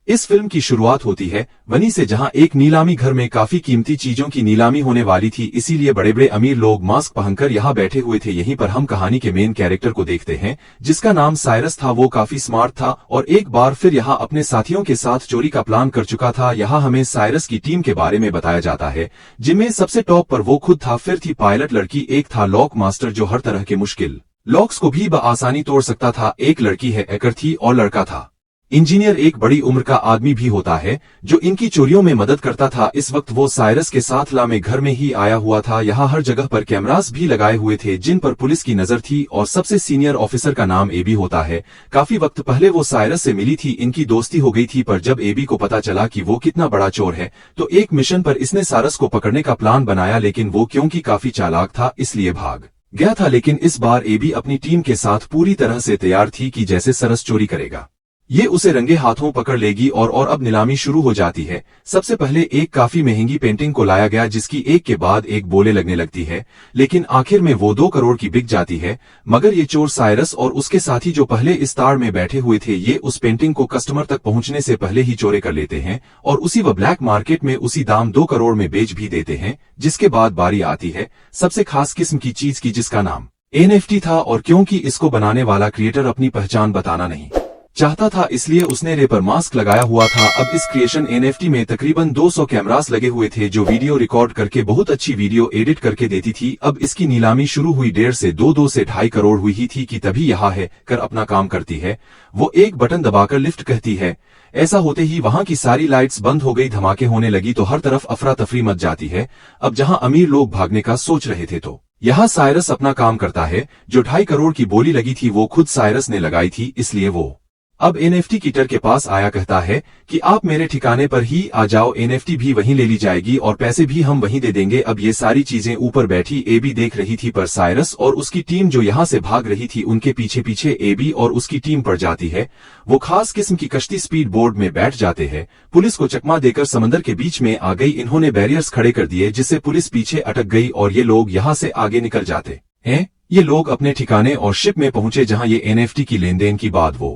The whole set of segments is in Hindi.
इस फिल्म की शुरुआत होती है वनी से, जहां एक नीलामी घर में काफी कीमती चीजों की नीलामी होने वाली थी, इसीलिए बड़े बड़े अमीर लोग मास्क पहनकर यहां बैठे हुए थे। यहीं पर हम कहानी के मेन कैरेक्टर को देखते हैं जिसका नाम साइरस था। वो काफी स्मार्ट था और एक बार फिर यहां अपने साथियों के साथ चोरी का प्लान कर चुका था। यहां हमें साइरस की टीम के बारे में बताया जाता है जिनमें सबसे टॉप पर वो खुद था, फिर थी पायलट लड़की, एक था लॉक मास्टर जो हर तरह के मुश्किल लॉक्स को भी बआसानी तोड़ सकता था, एक लड़की है हैकर थी और लड़का था इंजीनियर, एक बड़ी उम्र का आदमी भी होता है जो इनकी चोरियों में मदद करता था। इस वक्त वो साइरस के साथ ला में घर में ही आया हुआ था। यहाँ हर जगह पर कैमरास भी लगाए हुए थे जिन पर पुलिस की नजर थी और सबसे सीनियर ऑफिसर का नाम एबी होता है। काफी वक्त पहले वो साइरस से मिली थी, इनकी दोस्ती हो गई थी, पर जब एबी को पता चला कि वो कितना बड़ा चोर है तो एक मिशन पर इसने साइरस को पकड़ने का प्लान बनाया, लेकिन वो क्योंकि काफी चालाक था इसलिए भाग गया था। लेकिन इस बार एबी अपनी टीम के साथ पूरी तरह से तैयार थी कि जैसे साइरस चोरी करेगा ये उसे रंगे हाथों पकड़ लेगी और अब नीलामी शुरू हो जाती है। सबसे पहले एक काफी महंगी पेंटिंग को लाया गया जिसकी एक के बाद एक बोले लगने लगती है, लेकिन आखिर में वो 2 करोड़ की बिक जाती है। मगर ये चोर साइरस और उसके साथी जो पहले इस तार में बैठे हुए थे ये उस पेंटिंग को कस्टमर तक पहुंचने से पहले ही चोरी कर लेते हैं और उसी व ब्लैक मार्केट में उसी दाम 2 करोड़ में बेच भी देते हैं। जिसके बाद बारी आती है सबसे खास किस्म की चीज की जिसका नाम NFT था, और क्योंकि इसको बनाने वाला क्रिएटर अपनी पहचान बताना नहीं चाहता था इसलिए उसने रेपर मास्क लगाया हुआ था। अब इस क्रिएशन NFT में तकरीबन 200 कैमरास लगे हुए थे जो वीडियो रिकॉर्ड करके बहुत अच्छी वीडियो एडिट करके देती थी। अब इसकी नीलामी शुरू हुई 1.5 से 2.5 करोड़ हुई थी कि तभी यहाँ है कर अपना काम करती है। वो एक बटन दबाकर लिफ्ट कहती है। ऐसा होते ही वहां की सारी लाइट्स बंद हो गई, धमाके होने लगी तो हर तरफ अफरा तफरी मच जाती है। अब जहां अमीर लोग भागने का सोच रहे थे तो यहाँ साइरस अपना काम करता है। जो 2.5 करोड़ की बोली लगी थी वो खुद साइरस ने लगाई थी, इसलिए वो अब NFT कीटर के पास आया, कहता है कि आप मेरे ठिकाने पर ही आ जाओ, NFT भी वहीं ले ली जाएगी और पैसे भी हम वहीं दे देंगे। अब ये सारी चीजें ऊपर बैठी एबी देख रही थी, पर साइरस और उसकी टीम जो यहाँ से भाग रही थी उनके पीछे पीछे एबी और उसकी टीम पड़ जाती है। वो खास किस्म की कश्ती स्पीड बोर्ड में बैठ जाते हैं। पुलिस को चकमा देकर समंदर के बीच में आ गई, इन्होंने बैरियर्स खड़े कर दिए जिससे पुलिस पीछे अटक गई और ये लोग यहाँ से आगे निकल जाते हैं। ये लोग अपने ठिकाने और शिप में पहुंचे जहाँ ये NFT की लेन देन की बाद वो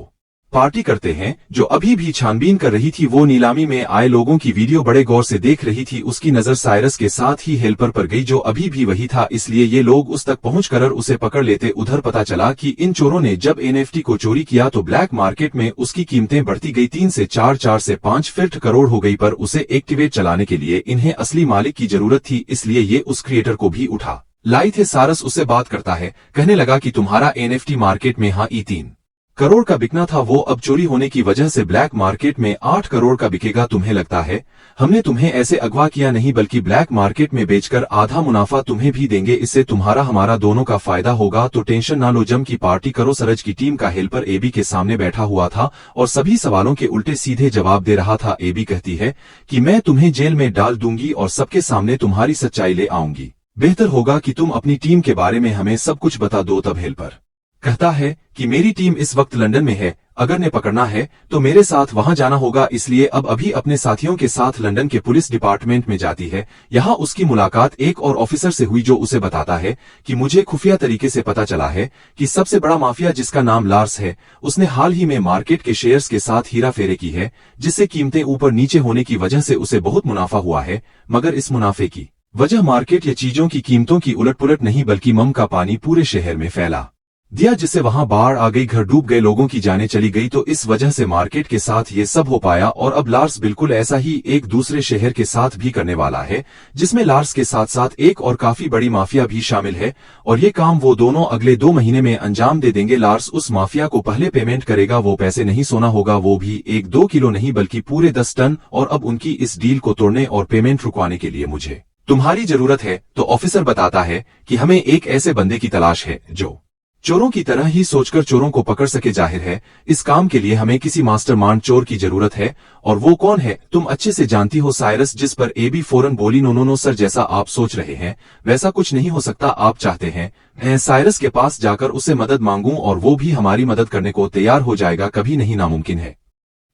पार्टी करते हैं। जो अभी भी छानबीन कर रही थी वो नीलामी में आए लोगों की वीडियो बड़े गौर से देख रही थी। उसकी नजर साइरस के साथ ही हेल्पर पर गई जो अभी भी वही था, इसलिए ये लोग उस तक पहुंचकर उसे पकड़ लेते। उधर पता चला कि इन चोरों ने जब NFT को चोरी किया तो ब्लैक मार्केट में उसकी कीमतें बढ़ती गई, 3 से 4, 4 से 5 फिर करोड़ हो गई। पर उसे एक्टिवेट चलाने के लिए इन्हें असली मालिक की जरूरत थी, इसलिए ये उस क्रिएटर को भी उठा लाई थे। सारस उससे बात करता है, कहने लगा कि तुम्हारा NFT मार्केट में हाँ 3 करोड़ का बिकना था, वो अब चोरी होने की वजह से ब्लैक मार्केट में 8 करोड़ का बिकेगा। तुम्हें लगता है हमने तुम्हें ऐसे अगवा किया? नहीं, बल्कि ब्लैक मार्केट में बेचकर आधा मुनाफा तुम्हें भी देंगे, इससे तुम्हारा हमारा दोनों का फायदा होगा। तो टेंशन ना लो, जम की पार्टी करो। सरज की टीम का हेल्पर एबी के सामने बैठा हुआ था और सभी सवालों के उल्टे सीधे जवाब दे रहा था। एबी कहती है कि मैं तुम्हें जेल में डाल दूंगी और सबके सामने तुम्हारी सच्चाई ले आऊंगी। बेहतर होगा कि तुम अपनी टीम के बारे में हमें सब कुछ बता दो। तब हेल्पर कहता है कि मेरी टीम इस वक्त लंदन में है, अगर ने पकड़ना है तो मेरे साथ वहां जाना होगा, इसलिए अब अभी अपने साथियों के साथ लंदन के पुलिस डिपार्टमेंट में जाती है। यहाँ उसकी मुलाकात एक और ऑफिसर से हुई जो उसे बताता है कि मुझे खुफिया तरीके से पता चला है कि सबसे बड़ा माफिया जिसका नाम लार्स है उसने हाल ही में मार्केट के शेयर्स के साथ हीरा फेरे की है, जिससे कीमतें ऊपर नीचे होने की वजह से उसे बहुत मुनाफा हुआ है। मगर इस मुनाफे की वजह मार्केट या चीजों की कीमतों की उलटपुलट नहीं बल्कि मम का पानी पूरे शहर में फैला दिया, जिससे वहां बाढ़ आ गई, घर डूब गए, लोगों की जानें चली गई। तो इस वजह से मार्केट के साथ ये सब हो पाया और अब लार्स बिल्कुल ऐसा ही एक दूसरे शहर के साथ भी करने वाला है, जिसमें लार्स के साथ साथ एक और काफी बड़ी माफिया भी शामिल है और ये काम वो दोनों अगले 2 महीने में अंजाम दे देंगे। लार्स उस माफिया को पहले पेमेंट करेगा, वो पैसे नहीं सोना होगा, वो भी 1-2 किलो नहीं बल्कि पूरे 10 टन। और अब उनकी इस डील को तोड़ने और पेमेंट रुकवाने के लिए मुझे तुम्हारी जरूरत है। तो ऑफिसर बताता है कि हमें एक ऐसे बंदे की तलाश है जो चोरों की तरह ही सोचकर चोरों को पकड़ सके। जाहिर है इस काम के लिए हमें किसी मास्टरमाइंड चोर की जरूरत है, और वो कौन है तुम अच्छे से जानती हो साइरस। जिस पर एबी फौरन बोली, नो नो नो सर, जैसा आप सोच रहे हैं वैसा कुछ नहीं हो सकता। आप चाहते हैं मैं साइरस के पास जाकर उससे मदद मांगूं और वो भी हमारी मदद करने को तैयार हो जाएगा? कभी नहीं, नामुमकिन है।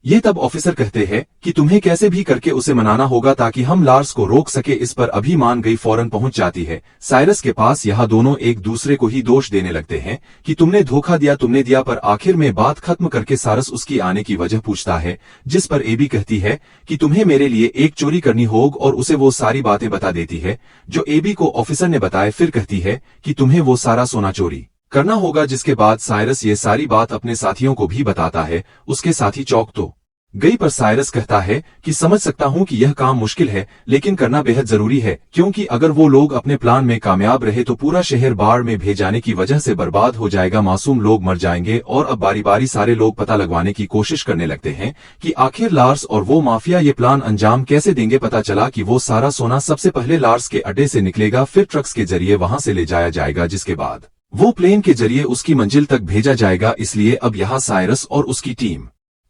ये तब ऑफिसर कहते हैं कि तुम्हें कैसे भी करके उसे मनाना होगा ताकि हम लार्स को रोक सके। इस पर अभी मान गई फौरन पहुंच जाती है साइरस के पास। यह दोनों एक दूसरे को ही दोष देने लगते हैं कि तुमने धोखा दिया, तुमने दिया। पर आखिर में बात खत्म करके साइरस उसकी आने की वजह पूछता है, जिस पर एबी कहती है कि तुम्हें मेरे लिए एक चोरी करनी होगी और उसे वो सारी बातें बता देती है जो एबी को ऑफिसर ने बताए। फिर कहती है कि तुम्हें वो सारा सोना चोरी करना होगा, जिसके बाद साइरस ये सारी बात अपने साथियों को भी बताता है। उसके साथी चौंक तो गई, पर साइरस कहता है कि समझ सकता हूं कि यह काम मुश्किल है लेकिन करना बेहद जरूरी है, क्योंकि अगर वो लोग अपने प्लान में कामयाब रहे तो पूरा शहर बाढ़ में भेजाने की वजह से बर्बाद हो जाएगा, मासूम लोग मर जाएंगे। और अब बारी बारी सारे लोग पता लगवाने की कोशिश करने लगते हैं कि आखिर लार्स और वो माफिया ये प्लान अंजाम कैसे देंगे। पता चला कि वो सारा सोना सबसे पहले लार्स के अड्डे से निकलेगा, फिर ट्रक्स के जरिए वहां से ले जाया जाएगा, जिसके बाद वो प्लेन के जरिए उसकी मंजिल तक भेजा जाएगा। इसलिए अब यहाँ साइरस और उसकी टीम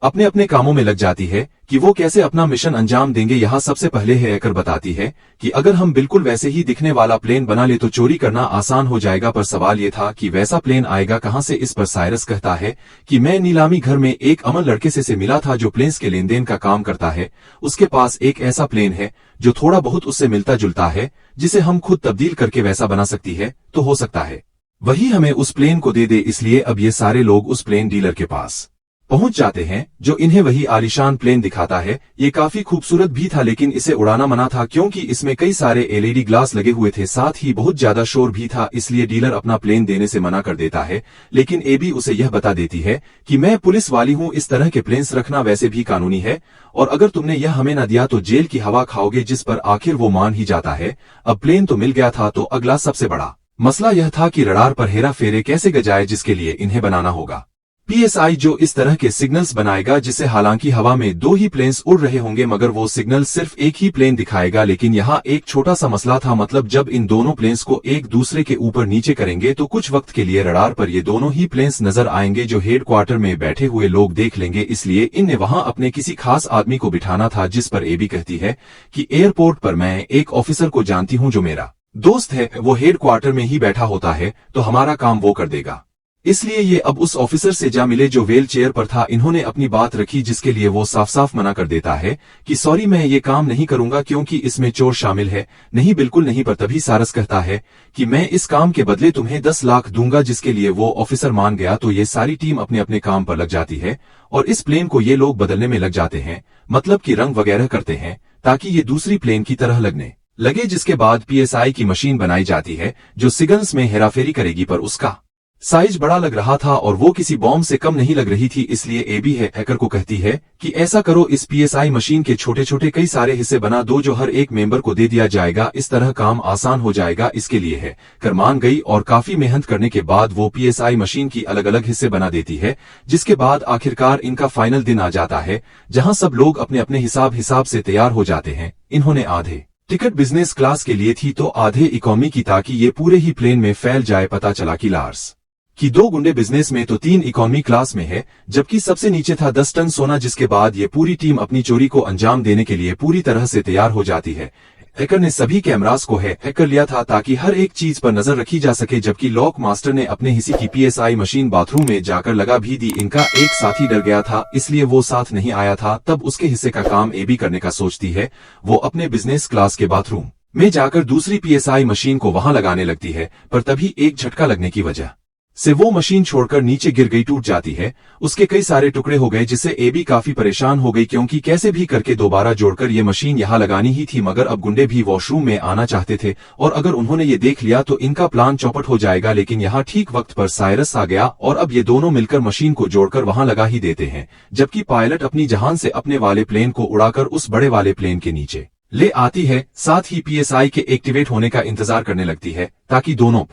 अपने अपने कामों में लग जाती है कि वो कैसे अपना मिशन अंजाम देंगे। यहाँ सबसे पहले हैकर बताती है कि अगर हम बिल्कुल वैसे ही दिखने वाला प्लेन बना ले तो चोरी करना आसान हो जाएगा। पर सवाल ये था कि वैसा प्लेन आएगा कहां से। इस पर साइरस कहता है कि मैं नीलामी घर में एक अमर लड़के से मिला था जो प्लेन्स के लेन देन का काम करता है। उसके पास एक ऐसा प्लेन है जो थोड़ा बहुत उससे मिलता जुलता है, जिसे हम खुद तब्दील करके वैसा बना सकती है। तो हो सकता है वही हमें उस प्लेन को दे दे। इसलिए अब ये सारे लोग उस प्लेन डीलर के पास पहुंच जाते हैं जो इन्हें वही आलीशान प्लेन दिखाता है। ये काफी खूबसूरत भी था लेकिन इसे उड़ाना मना था क्योंकि इसमें कई सारे एलईडी ग्लास लगे हुए थे, साथ ही बहुत ज्यादा शोर भी था। इसलिए डीलर अपना प्लेन देने से मना कर देता है, लेकिन एबी उसे यह बता देती है कि मैं पुलिस वाली हूं, इस तरह के प्लेन्स रखना वैसे भी कानूनी है और अगर तुमने यह हमें न दिया तो जेल की हवा खाओगे। जिस पर आखिर वो मान ही जाता है। अब प्लेन तो मिल गया था, तो अगला सबसे बड़ा मसला यह था कि रडार पर हेरा फेरे कैसे गजाए, जिसके लिए इन्हें बनाना होगा पीएसआई जो इस तरह के सिग्नल्स बनाएगा जिससे हालांकि हवा में दो ही प्लेन्स उड़ रहे होंगे मगर वो सिग्नल सिर्फ एक ही प्लेन दिखाएगा। लेकिन यहाँ एक छोटा सा मसला था, मतलब जब इन दोनों प्लेन्स को एक दूसरे के ऊपर नीचे करेंगे तो कुछ वक्त के लिए रडार पर ये दोनों ही प्लेन्स नजर आएंगे जो हेडक्वार्टर में बैठे हुए लोग देख लेंगे। इसलिए इनने वहां अपने किसी खास आदमी को बिठाना था, जिस पर एबी कहती है कि एयरपोर्ट पर मैं एक ऑफिसर को जानती हूँ जो मेरा दोस्त है, वो हेडक्वार्टर में ही बैठा होता है, तो हमारा काम वो कर देगा। इसलिए ये अब उस ऑफिसर से जा मिले जो व्हील चेयर पर था। इन्होंने अपनी बात रखी जिसके लिए वो साफ साफ मना कर देता है कि सॉरी मैं ये काम नहीं करूंगा क्योंकि इसमें चोर शामिल है। नहीं, बिल्कुल नहीं। पर तभी सारस कहता है कि मैं इस काम के बदले तुम्हें 10 लाख दूंगा, जिसके लिए वो ऑफिसर मान गया। तो ये सारी टीम अपने अपने काम पर लग जाती है और इस प्लेन को ये लोग बदलने में लग जाते हैं, मतलब कि रंग वगैरह करते हैं ताकि ये दूसरी प्लेन की तरह लगने लगे। जिसके बाद पीएसआई की मशीन बनाई जाती है जो सिग्नल्स में हेराफेरी करेगी, पर उसका साइज बड़ा लग रहा था और वो किसी बॉम्ब से कम नहीं लग रही थी। इसलिए एबी हैकर को कहती है कि ऐसा करो, इस पीएसआई मशीन के छोटे छोटे कई सारे हिस्से बना दो जो हर एक मेंबर को दे दिया जाएगा, इस तरह काम आसान हो जाएगा। इसके लिए हैकर मान गई और काफी मेहनत करने के बाद वो पीएसआई मशीन की अलग अलग हिस्से बना देती है। जिसके बाद आखिरकार इनका फाइनल दिन आ जाता है जहां सब लोग अपने अपने हिसाब से तैयार हो जाते हैं। इन्होंने आधे टिकट बिजनेस क्लास के लिए थी तो आधे इकोनॉमी की, ताकि ये पूरे ही प्लेन में फैल जाए। पता चला कि लार्स कि 2 गुंडे बिजनेस में तो 3 इकोनॉमी क्लास में है, जबकि सबसे नीचे था 10 टन सोना। जिसके बाद ये पूरी टीम अपनी चोरी को अंजाम देने के लिए पूरी तरह से तैयार हो जाती है। हैकर ने सभी कैमरास को हैक कर लिया था ताकि हर एक चीज पर नजर रखी जा सके, जबकि लॉक मास्टर ने अपने हिस्से की पीएसआई मशीन बाथरूम में जाकर लगा भी दी। इनका एक साथी डर गया था इसलिए वो साथ नहीं आया था। तब उसके हिस्से का काम एबी करने का सोचती है। वो अपने बिजनेस क्लास के बाथरूम में जाकर दूसरी पीएसआई मशीन को वहां लगाने लगती है, पर तभी एक झटका लगने की वजह से वो मशीन छोड़कर नीचे गिर गई, टूट जाती है। उसके कई सारे टुकड़े हो गए जिससे एबी काफी परेशान हो गई क्योंकि कैसे भी करके दोबारा जोड़कर ये मशीन यहां लगानी ही थी। मगर अब गुंडे भी वॉशरूम में आना चाहते थे और अगर उन्होंने ये देख लिया तो इनका प्लान चौपट हो जाएगा। लेकिन यहाँ ठीक वक्त पर साइरस आ गया और अब ये दोनों मिलकर मशीन को जोड़कर वहां लगा ही देते हैं, जबकि पायलट अपनी जहान से अपने वाले प्लेन को उड़ाकर उस बड़े वाले प्लेन के नीचे ले आती है। साथ ही पीएसआई के एक्टिवेट होने का इंतजार करने लगती है ताकि दोनों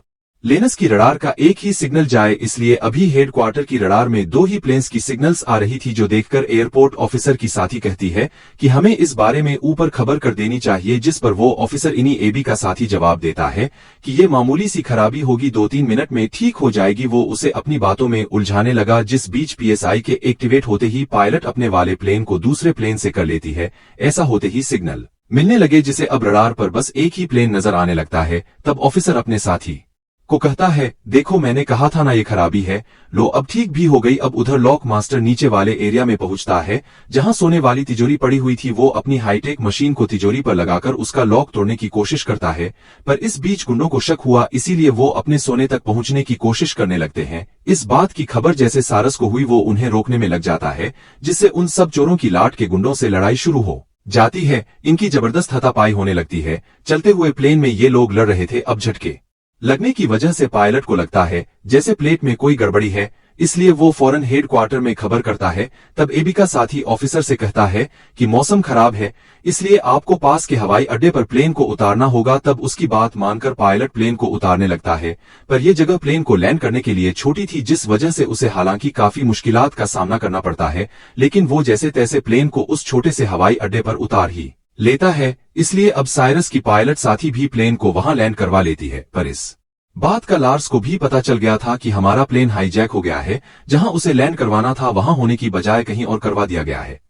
लेनस की रडार का एक ही सिग्नल जाए। इसलिए अभी हेडक्वार्टर की रडार में 2 ही प्लेन्स की सिग्नल्स आ रही थी, जो देखकर एयरपोर्ट ऑफिसर की साथी कहती है कि हमें इस बारे में ऊपर खबर कर देनी चाहिए। जिस पर वो ऑफिसर इन्हीं एबी का साथी जवाब देता है कि ये मामूली सी खराबी होगी, 2-3 मिनट में ठीक हो जाएगी। वो उसे अपनी बातों में उलझाने लगा। जिस बीच पीएसआई के एक्टिवेट होते ही पायलट अपने वाले प्लेन को दूसरे प्लेन से कर लेती है। ऐसा होते ही सिग्नल मिलने लगे जिसे अब रडार पर बस एक ही प्लेन नजर आने लगता है। तब ऑफिसर अपने साथी को कहता है, देखो मैंने कहा था ना ये खराबी है। लो अब ठीक भी हो गई। अब उधर लॉक मास्टर नीचे वाले एरिया में पहुंचता है जहां सोने वाली तिजोरी पड़ी हुई थी। वो अपनी हाईटेक मशीन को तिजोरी पर लगाकर उसका लॉक तोड़ने की कोशिश करता है, पर इस बीच गुंडों को शक हुआ, इसीलिए वो अपने सोने तक पहुंचने की कोशिश करने लगते हैं। इस बात की खबर जैसे सारस को हुई वो उन्हें रोकने में लग जाता है, जिससे उन सब चोरों की लाट के गुंडों से लड़ाई शुरू हो जाती है। इनकी जबरदस्त हाथापाई होने लगती है। चलते हुए प्लेन में ये लोग लड़ रहे थे। अब झटके लगने की वजह से पायलट को लगता है जैसे प्लेट में कोई गड़बड़ी है, इसलिए वो फौरन हेडक्वार्टर में खबर करता है। तब एबी का साथी ऑफिसर से कहता है कि मौसम खराब है, इसलिए आपको पास के हवाई अड्डे पर प्लेन को उतारना होगा। तब उसकी बात मानकर पायलट प्लेन को उतारने लगता है, पर यह जगह प्लेन को लैंड करने के लिए छोटी थी, जिस वजह से उसे हालांकि काफी मुश्किलात का सामना करना पड़ता है, लेकिन वो जैसे तैसे प्लेन को उस छोटे से हवाई अड्डे पर उतार ही लेता है। इसलिए अब साइरस की पायलट साथी भी प्लेन को वहां लैंड करवा लेती है। पर इस बात का लार्स को भी पता चल गया था कि हमारा प्लेन हाईजैक हो गया है, जहां उसे लैंड करवाना था वहां होने की बजाय कहीं और करवा दिया गया है।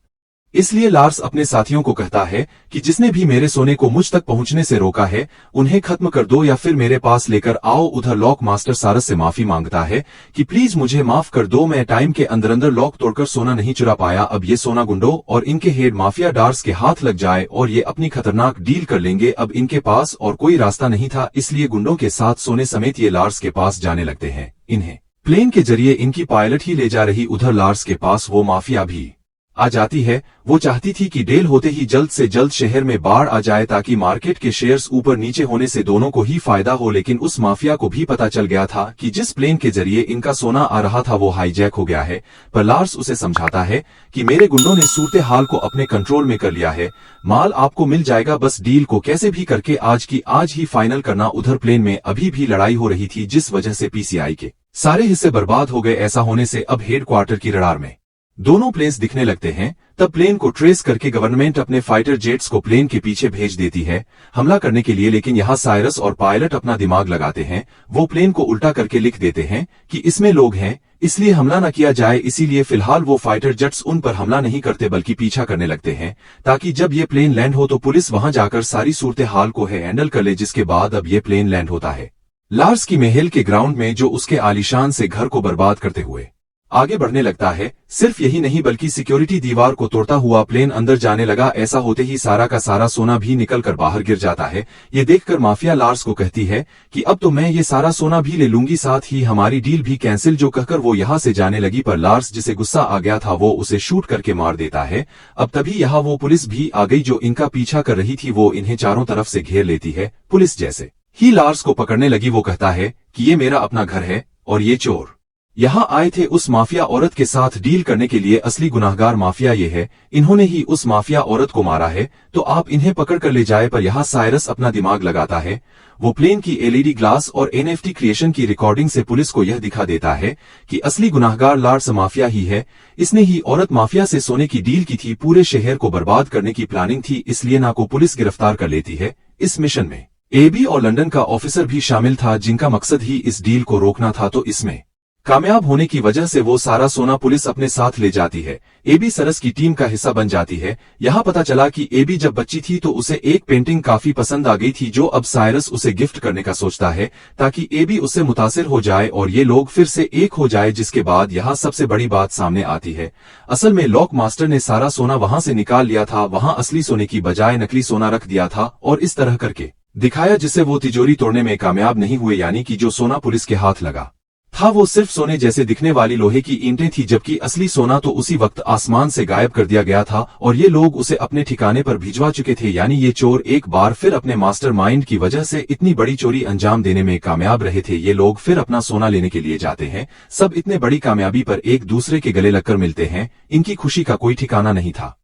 इसलिए लार्स अपने साथियों को कहता है कि जिसने भी मेरे सोने को मुझ तक पहुंचने से रोका है उन्हें खत्म कर दो या फिर मेरे पास लेकर आओ। उधर लॉक मास्टर सारस से माफी मांगता है कि प्लीज मुझे माफ कर दो, मैं टाइम के अंदर अंदर लॉक तोड़कर सोना नहीं चुरा पाया। अब ये सोना गुंडों और इनके हेड माफिया डार्स के हाथ लग जाए और ये अपनी खतरनाक डील कर लेंगे। अब इनके पास और कोई रास्ता नहीं था, इसलिए गुंडों के साथ सोने समेत ये लार्स के पास जाने लगते हैं। इन्हें प्लेन के जरिए इनकी पायलट ही ले जा रही। उधर लार्स के पास वो माफिया भी आ जाती है। वो चाहती थी कि डेल होते ही जल्द से जल्द शहर में बाढ़ आ जाए ताकि मार्केट के शेयर्स ऊपर नीचे होने से दोनों को ही फायदा हो, लेकिन उस माफिया को भी पता चल गया था कि जिस प्लेन के जरिए इनका सोना आ रहा था वो हाईजैक हो गया है। पर लार्स उसे समझाता है कि मेरे गुंडों ने सूरत हाल को अपने कंट्रोल में कर लिया है, माल आपको मिल जाएगा, बस डील को कैसे भी करके आज की आज ही फाइनल करना। उधर प्लेन में अभी भी लड़ाई हो रही थी, जिस वजह से पीसीआई के सारे हिस्से बर्बाद हो गए। ऐसा होने से अब हेडक्वार्टर की रडार में दोनों प्लेन्स दिखने लगते हैं। तब प्लेन को ट्रेस करके गवर्नमेंट अपने फाइटर जेट्स को प्लेन के पीछे भेज देती है हमला करने के लिए, लेकिन यहाँ साइरस और पायलट अपना दिमाग लगाते हैं। वो प्लेन को उल्टा करके लिख देते हैं कि इसमें लोग हैं, इसलिए हमला न किया जाए। इसीलिए फिलहाल वो फाइटर जेट्स उन पर हमला नहीं करते बल्कि पीछा करने लगते हैं, ताकि जब ये प्लेन लैंड हो तो पुलिस वहां जाकर सारी सूरत हाल को हैंडल कर ले। जिसके बाद अब ये प्लेन लैंड होता है लार्स की महल के ग्राउंड में, जो उसके आलीशान से घर को बर्बाद करते हुए आगे बढ़ने लगता है। सिर्फ यही नहीं बल्कि सिक्योरिटी दीवार को तोड़ता हुआ प्लेन अंदर जाने लगा। ऐसा होते ही सारा का सारा सोना भी निकलकर बाहर गिर जाता है। ये देखकर माफिया लार्स को कहती है कि अब तो मैं ये सारा सोना भी ले लूंगी, साथ ही हमारी डील भी कैंसिल। जो कहकर वो यहाँ से जाने लगी, पर लार्स जिसे गुस्सा आ गया था वो उसे शूट करके मार देता है। अब तभी यहाँ वो पुलिस भी आ गई जो इनका पीछा कर रही थी। वो इन्हें चारों तरफ से घेर लेती है। पुलिस जैसे ही लार्स को पकड़ने लगी वो कहता है कि ये मेरा अपना घर है और ये चोर यहाँ आए थे उस माफिया औरत के साथ डील करने के लिए। असली गुनाहगार माफिया ये है, इन्होंने ही उस माफिया औरत को मारा है, तो आप इन्हें पकड़ कर ले जाए। पर यहाँ साइरस अपना दिमाग लगाता है। वो प्लेन की एलईडी ग्लास और एनएफटी क्रिएशन की रिकॉर्डिंग से पुलिस को यह दिखा देता है कि असली गुनाहगार लार्स माफिया ही है। इसने ही औरत माफिया से सोने की डील की थी, पूरे शहर को बर्बाद करने की प्लानिंग थी, इसलिए ना को पुलिस गिरफ्तार कर लेती है। इस मिशन में एबी और लंदन का ऑफिसर भी शामिल था, जिनका मकसद ही इस डील को रोकना था। तो इसमें कामयाब होने की वजह से वो सारा सोना पुलिस अपने साथ ले जाती है। एबी सरस की टीम का हिस्सा बन जाती है। यहाँ पता चला कि एबी जब बच्ची थी तो उसे एक पेंटिंग काफी पसंद आ गई थी, जो अब साइरस उसे गिफ्ट करने का सोचता है ताकि एबी उससे मुतासिर हो जाए और ये लोग फिर से एक हो जाए। जिसके बाद यहाँ सबसे बड़ी बात सामने आती है। असल में लॉक मास्टर ने सारा सोना वहां से निकाल लिया था, वहां असली सोने की बजाय नकली सोना रख दिया था और इस तरह करके दिखाया, जिससे वो तिजोरी तोड़ने में कामयाब नहीं हुए। यानी कि जो सोना पुलिस के हाथ लगा था वो सिर्फ सोने जैसे दिखने वाली लोहे की ईंटें थी, जबकि असली सोना तो उसी वक्त आसमान से गायब कर दिया गया था और ये लोग उसे अपने ठिकाने पर भिजवा चुके थे। यानी ये चोर एक बार फिर अपने मास्टरमाइंड की वजह से इतनी बड़ी चोरी अंजाम देने में कामयाब रहे थे। ये लोग फिर अपना सोना लेने के लिए जाते हैं। सब इतने बड़ी कामयाबी पर एक दूसरे के गले लगकर मिलते हैं। इनकी खुशी का कोई ठिकाना नहीं था।